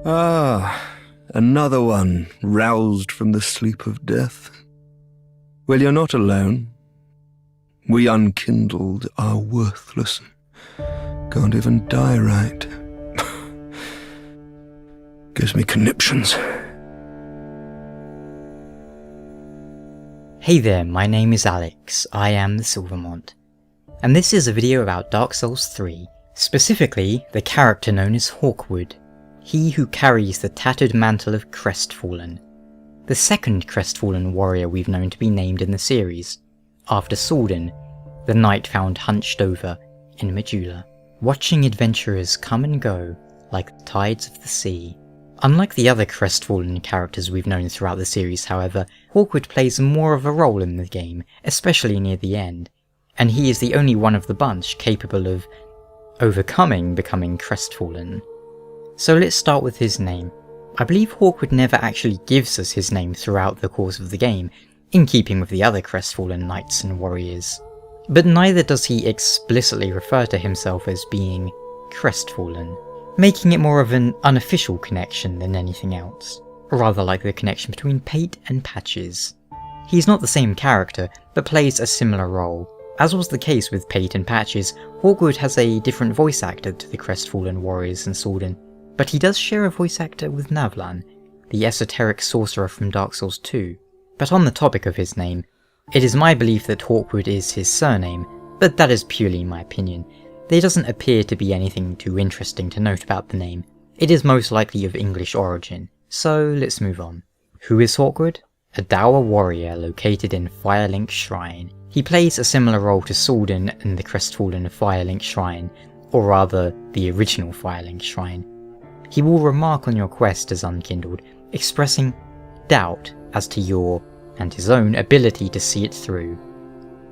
Ah, another one roused from the sleep of death. Well, you're not alone. We unkindled are worthless. Can't even die right. Gives me conniptions. Hey there, my name is Alex, I am the Silvermont, and this is a video about Dark Souls 3, specifically the character known as Hawkwood, he who carries the tattered mantle of Crestfallen, the second Crestfallen warrior we've known to be named in the series, after Salden, the knight found hunched over in Majula, watching adventurers come and go like the tides of the sea. Unlike the other Crestfallen characters we've known throughout the series, however, Hawkwood plays more of a role in the game, especially near the end, and he is the only one of the bunch capable of becoming Crestfallen. So let's start with his name. I believe Hawkwood never actually gives us his name throughout the course of the game, in keeping with the other Crestfallen knights and warriors, but neither does he explicitly refer to himself as being Crestfallen, making it more of an unofficial connection than anything else, rather like the connection between Pate and Patches. He's not the same character, but plays a similar role. As was the case with Pate and Patches, Hawkwood has a different voice actor to the Crestfallen warriors and Salden, but he does share a voice actor with Navlan, the esoteric sorcerer from Dark Souls 2. But on the topic of his name, it is my belief that Hawkwood is his surname, but that is purely my opinion. There doesn't appear to be anything too interesting to note about the name. It is most likely of English origin, so let's move on. Who is Hawkwood? A dour warrior located in Firelink Shrine. He plays a similar role to Salden in the Crestfallen Firelink Shrine, or rather, the original Firelink Shrine. He will remark on your quest as Unkindled, expressing doubt as to your, and his own, ability to see it through.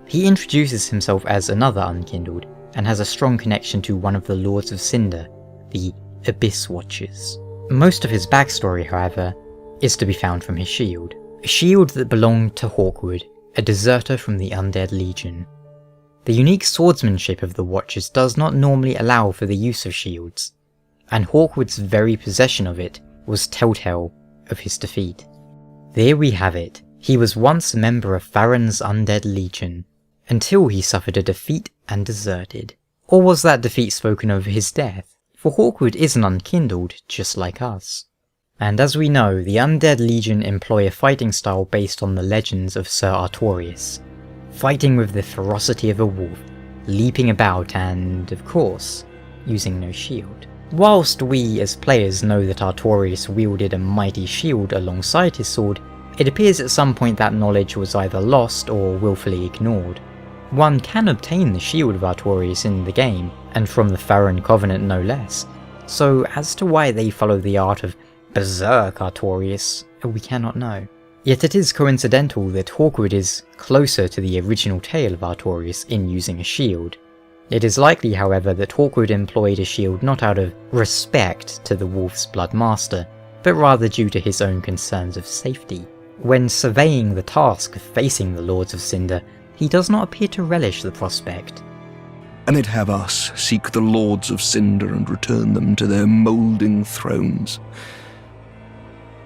He introduces himself as another Unkindled, and has a strong connection to one of the Lords of Cinder, the Abyss Watchers. Most of his backstory, however, is to be found from his shield. A shield that belonged to Hawkwood, a deserter from the Undead Legion. The unique swordsmanship of the Watchers does not normally allow for the use of shields, and Hawkwood's very possession of it was telltale of his defeat. There we have it. He was once a member of Ferren's Undead Legion, until he suffered a defeat and deserted. Or was that defeat spoken of his death? For Hawkwood is an Unkindled, just like us. And as we know, the Undead Legion employ a fighting style based on the legends of Sir Artorias, fighting with the ferocity of a wolf, leaping about and, of course, using no shield. Whilst we as players know that Artorias wielded a mighty shield alongside his sword, it appears at some point that knowledge was either lost or willfully ignored. One can obtain the shield of Artorias in the game, and from the Ferren Covenant no less, so as to why they follow the art of Berserk Artorias, we cannot know. Yet it is coincidental that Hawkwood is closer to the original tale of Artorias in using a shield. It is likely, however, that Hawkwood employed a shield not out of respect to the Wolf's Blood Master, but rather due to his own concerns of safety. When surveying the task of facing the Lords of Cinder, he does not appear to relish the prospect. And they'd have us seek the Lords of Cinder and return them to their moulding thrones.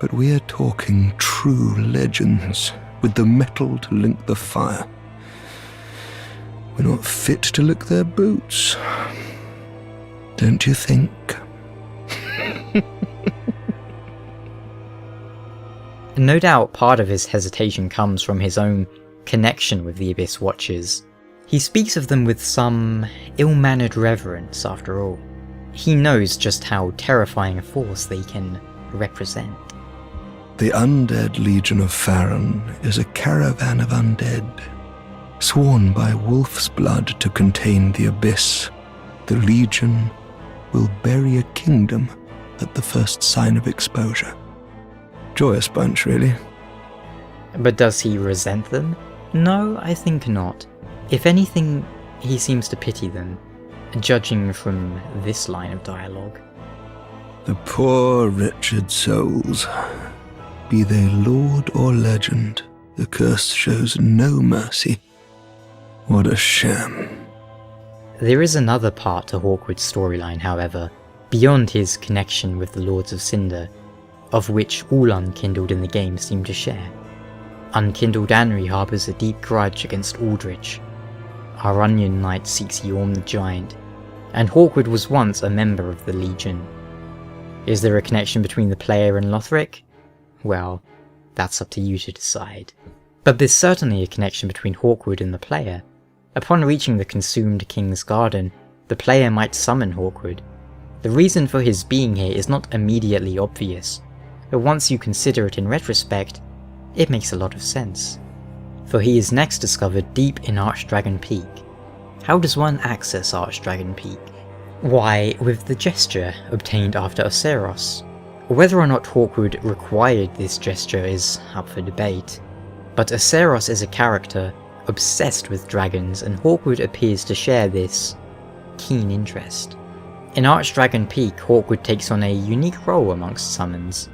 But we're talking true legends, with the metal to link the fire. We're not fit to lick their boots, don't you think? No doubt part of his hesitation comes from his own connection with the Abyss Watchers. He speaks of them with some ill-mannered reverence, after all. He knows just how terrifying a force they can represent. The Undead Legion of Ferren is a caravan of undead, sworn by wolf's blood to contain the abyss. The Legion will bury a kingdom at the first sign of exposure. Joyous bunch, really. But does he resent them? No, I think not. If anything, he seems to pity them, judging from this line of dialogue. The poor wretched souls, be they lord or legend, the curse shows no mercy. What a sham. There is another part to Hawkwood's storyline, however, beyond his connection with the Lords of Cinder, of which all Unkindled in the game seem to share. Unkindled Anri harbours a deep grudge against Aldrich. Our Onion Knight seeks Yorm the Giant, and Hawkwood was once a member of the Legion. Is there a connection between the player and Lothric? Well, that's up to you to decide. But there's certainly a connection between Hawkwood and the player. Upon reaching the consumed King's Garden, the player might summon Hawkwood. The reason for his being here is not immediately obvious, but once you consider it in retrospect, it makes a lot of sense. For he is next discovered deep in Archdragon Peak. How does one access Archdragon Peak? Why, with the gesture obtained after Oseros. Whether or not Hawkwood required this gesture is up for debate, but Oseros is a character obsessed with dragons, and Hawkwood appears to share this keen interest. In Archdragon Peak, Hawkwood takes on a unique role amongst summons.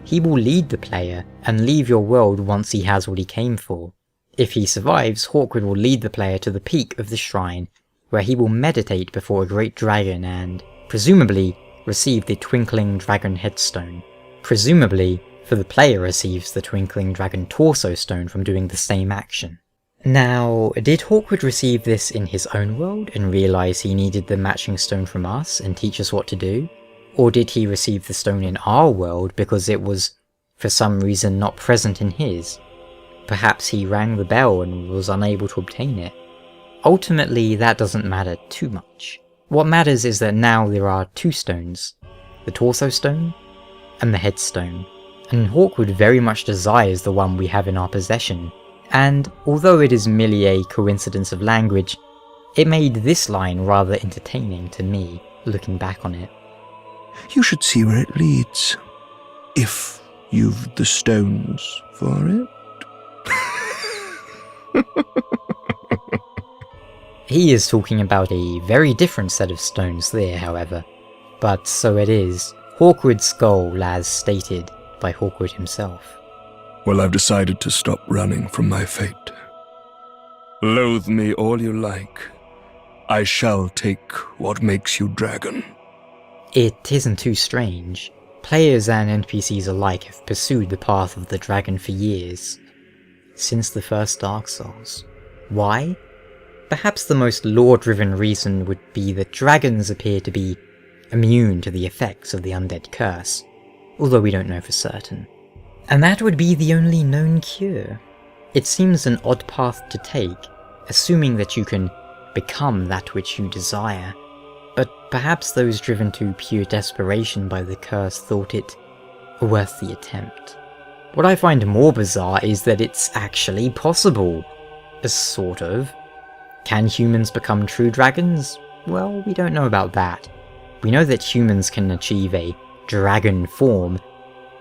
He will lead the player and leave your world once he has what he came for. If he survives, Hawkwood will lead the player to the peak of the shrine, where he will meditate before a great dragon and, presumably, receive the Twinkling Dragon Headstone. Presumably, for the player receives the Twinkling Dragon Torso Stone from doing the same action. Now, did Hawkwood receive this in his own world and realise he needed the matching stone from us and teach us what to do? Or did he receive the stone in our world because it was, for some reason, not present in his? Perhaps he rang the bell and was unable to obtain it. Ultimately, that doesn't matter too much. What matters is that now there are two stones, the Torso Stone and the Headstone, and Hawkwood very much desires the one we have in our possession, and although it is merely a coincidence of language, it made this line rather entertaining to me, looking back on it. You should see where it leads, if you've the stones for it. He is talking about a very different set of stones there, however. But so it is, Hawkwood's goal as stated by Hawkwood himself. Well, I've decided to stop running from my fate. Loathe me all you like. I shall take what makes you dragon. It isn't too strange. Players and NPCs alike have pursued the path of the dragon for years. Since the first Dark Souls. Why? Perhaps the most lore-driven reason would be that dragons appear to be immune to the effects of the undead curse, although we don't know for certain. And that would be the only known cure. It seems an odd path to take, assuming that you can become that which you desire, but perhaps those driven to pure desperation by the curse thought it worth the attempt. What I find more bizarre is that it's actually possible. Sort of. Can humans become true dragons? Well, we don't know about that. We know that humans can achieve a dragon form,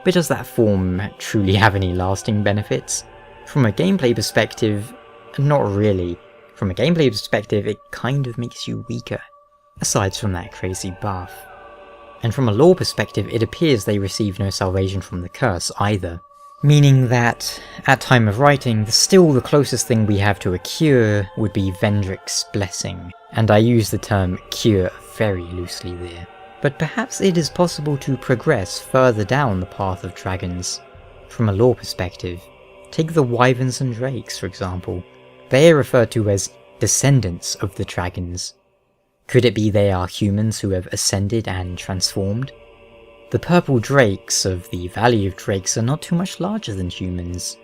but does that form truly have any lasting benefits? From a gameplay perspective, not really. From a gameplay perspective, it kind of makes you weaker, aside from that crazy buff. And from a lore perspective, it appears they receive no salvation from the curse either. Meaning that, at time of writing, still the closest thing we have to a cure would be Vendrick's Blessing, and I use the term cure very loosely there. But perhaps it is possible to progress further down the path of dragons. From a lore perspective, take the Wyverns and Drakes, for example. They are referred to as descendants of the dragons. Could it be they are humans who have ascended and transformed? The purple drakes of the Valley of Drakes are not too much larger than humans,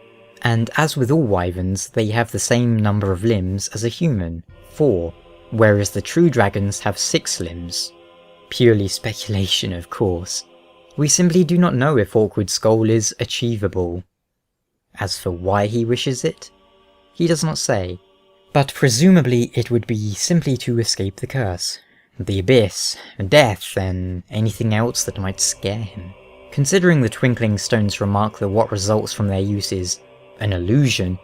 and as with all wyverns, they have the same number of limbs as a human, 4, whereas the true dragons have 6 limbs. Purely speculation, of course. We simply do not know if Hawkwood's goal is achievable. As for why he wishes it, he does not say, but presumably it would be simply to escape the curse. The abyss, death, and anything else that might scare him. Considering the Twinkling Stone's remark that what results from their use is an illusion,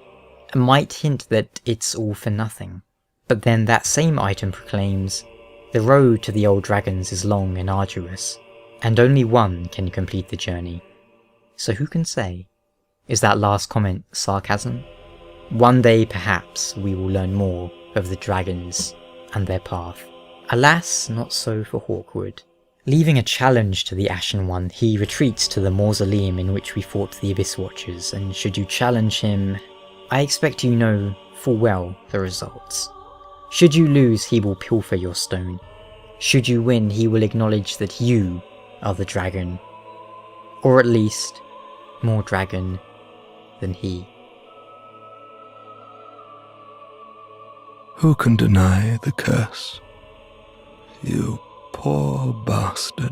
might hint that it's all for nothing. But then that same item proclaims, the road to the old dragons is long and arduous, and only one can complete the journey. So who can say? Is that last comment sarcasm? One day, perhaps, we will learn more of the dragons and their path. Alas, not so for Hawkwood, Leaving a challenge to the Ashen One, he retreats to the mausoleum in which we fought the Abyss Watchers, and should you challenge him, I expect you know full well the results. Should you lose, he will pilfer your stone. Should you win, he will acknowledge that you are the dragon. Or at least, more dragon than he. Who can deny the curse? You poor bastard.